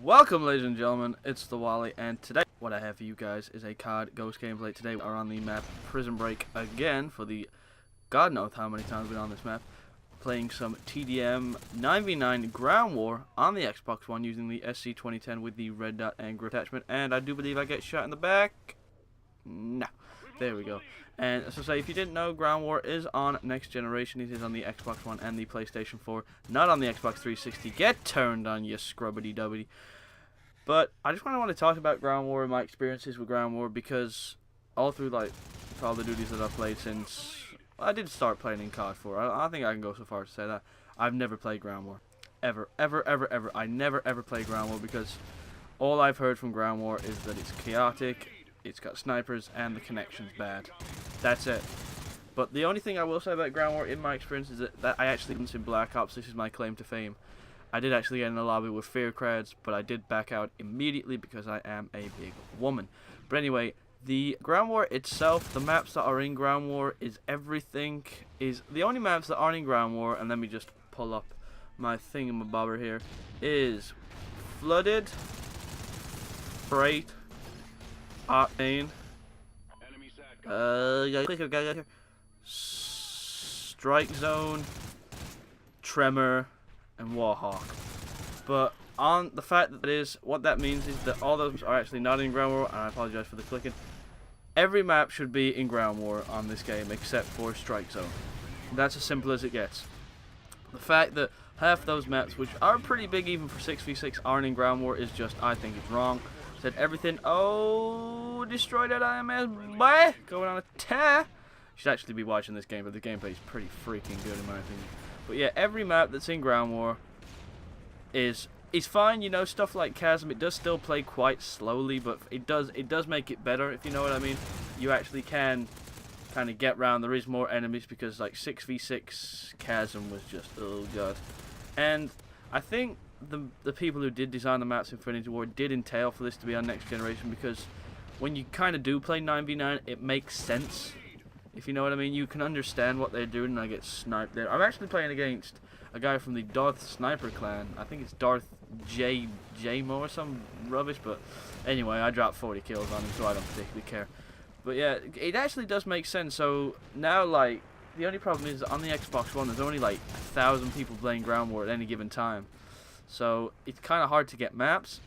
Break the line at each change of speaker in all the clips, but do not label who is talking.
Welcome, ladies and gentlemen, it's the Wally, and today what I have for you guys is a COD Ghost gameplay. Today we are on the map Prison Break again for the God knows how many times we've been on this map, playing some TDM 9v9 Ground War on the Xbox One using the SC2010 with the red dot and grip attachment, and I do believe I get shot in the back. No, there we go. And so say, if you didn't know, Ground War is on next generation. It is on the Xbox One and the PlayStation 4, not on the Xbox 360. Get turned on, you scrubbity-dubbity. But I just want to talk about Ground War and my experiences with Ground War, because all through like all the duties that I've played since I did start playing in COD 4, I think I can go so far to say that I've never played Ground War. Ever. I never ever played Ground War, because all I've heard from Ground War is that it's chaotic, it's got snipers, and the connection's bad. That's it. But the only thing I will say about Ground War in my experience is that I actually didn't in Black Ops. This is my claim to fame. I did actually get in a lobby with fear crowds, but I did back out immediately because I am a big woman. But anyway, the Ground War itself, the maps that are in Ground War is everything. Is the only maps that aren't in Ground War, and let me just pull up my thingamabobber here, is Flooded, Freight, Octane, Strike Zone, Tremor, and Warhawk. But on the fact that it is, what that means is that all those are actually not in Ground War, and I apologize for the clicking. Every map should be in Ground War on this game except for Strike Zone. That's as simple as it gets. The fact that half those maps, which are pretty big even for 6v6, aren't in Ground War is just, I think it's wrong. Said everything. Oh, destroy that IMS, boy! Going on a tear. You should actually be watching this game, but the gameplay is pretty freaking good in my opinion. But yeah, every map that's in Ground War is fine. You know, stuff like Chasm, it does still play quite slowly, but it does make it better, if you know what I mean. You actually can kind of get round. There is more enemies, because like 6v6 Chasm was just, oh god. And I think the people who did design the maps in Infinity War did entail for this to be on next generation, because when you kind of do play 9v9, it makes sense, if you know what I mean. You can understand what they're doing, and I get sniped there. I'm actually playing against a guy from the Darth sniper clan. I think it's Darth J-Mo or some rubbish, but anyway, I dropped 40 kills on him, so I don't particularly care. But yeah, it actually does make sense. So now, like, the only problem is that on the Xbox One, there's only like 1,000 people playing Ground War at any given time. So it's kind of hard to get maps,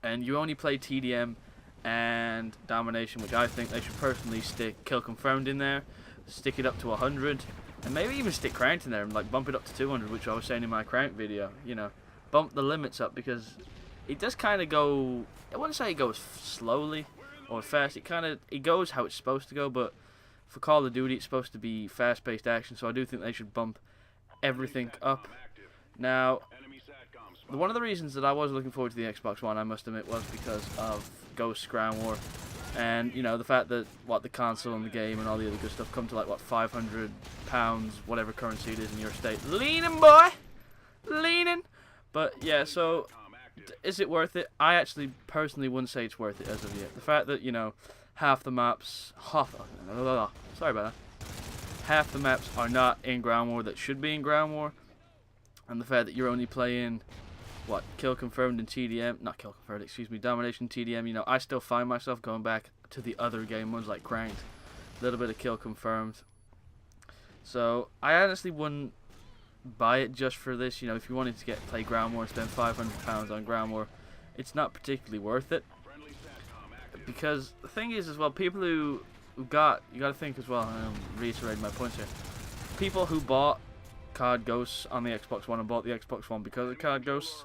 and you only play TDM and Domination, which I think they should personally stick Kill Confirmed in there, stick it up to 100, and maybe even stick Cranked in there and like bump it up to 200, which I was saying in my Crank video. You know, bump the limits up, because it does kind of go, I wouldn't say it goes slowly or fast, it goes how it's supposed to go, but for Call of Duty it's supposed to be fast-paced action, so I do think they should bump everything up. Now, one of the reasons that I was looking forward to the Xbox One, I must admit, was because of Ghost Ground War, and you know, the fact that the console and the game and all the other good stuff come to like £500, whatever currency it is in your state. Leaning, boy, leaning. But yeah, so is it worth it? I actually personally wouldn't say it's worth it as of yet. The fact that, you know, half the maps, sorry about that, half the maps are not in Ground War that should be in Ground War, and the fact that you're only playing Kill Confirmed and TDM, not Kill Confirmed, excuse me, Domination, TDM, you know, I still find myself going back to the other game ones like Cranked, a little bit of Kill Confirmed. So I honestly wouldn't buy it just for this. You know, if you wanted to play Ground War and spend £500 on Ground War, it's not particularly worth it. Because the thing is as well, people who you got to think as well, and I'm reiterating my points here, people who bought COD Ghosts on the Xbox One and bought the Xbox One because of COD Ghosts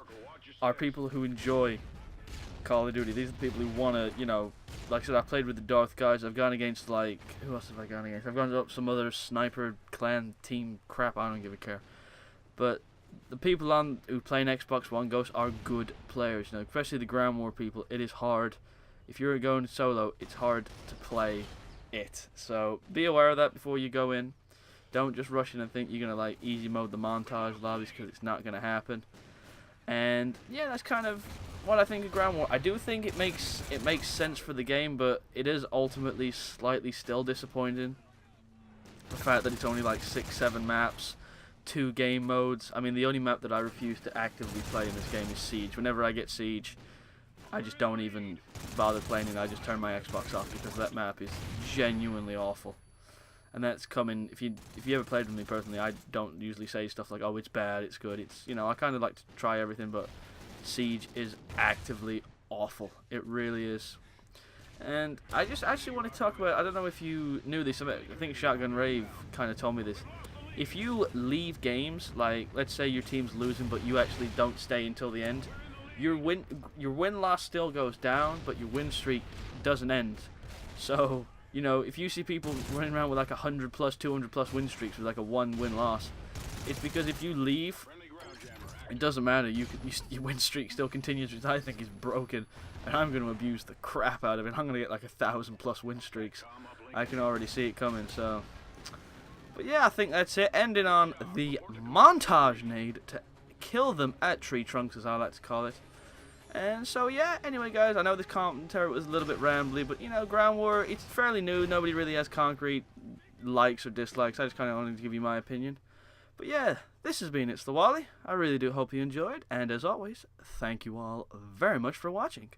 are people who enjoy Call of Duty. These are the people who want to, you know, like I said, I played with the Darth guys. I've gone against, like, who else have I gone against? I've gone up some other sniper clan team crap. I don't give a care. But the people who play an Xbox One Ghost are good players, you know, especially the Ground War people. It is hard. If you're going solo, it's hard to play it. So be aware of that before you go in. Don't just rush in and think you're going to like easy mode the montage lobbies, because it's not going to happen. And yeah, that's kind of what I think of Ground War. I do think it makes sense for the game, but it is ultimately slightly still disappointing. The fact that it's only like 6-7 maps, 2 game modes. I mean, the only map that I refuse to actively play in this game is Siege. Whenever I get Siege, I just don't even bother playing it. I just turn my Xbox off because that map is genuinely awful. And that's coming, if you ever played with me personally, I don't usually say stuff like, oh, it's bad, it's good. It's, you know, I kind of like to try everything, but Siege is actively awful. It really is. And I just actually want to talk about, I don't know if you knew this, I think Shotgun Rave kind of told me this. If you leave games, like, let's say your team's losing, but you actually don't stay until the end, your win-loss still goes down, but your win streak doesn't end. So, you know, if you see people running around with like 100+, 200+ win streaks with like a 1 win-loss, it's because if you leave, it doesn't matter. Your win streak still continues, which I think is broken, and I'm going to abuse the crap out of it. I'm going to get like 1,000+ win streaks. I can already see it coming. So, but yeah, I think that's it. Ending on the montage nade to kill them at tree trunks, as I like to call it. And so yeah, anyway guys, I know this commentary was a little bit rambly, but you know, Ground War, it's fairly new. Nobody really has concrete likes or dislikes. I just kind of wanted to give you my opinion. But yeah, this has been It's the Wally. I really do hope you enjoyed, and as always, thank you all very much for watching.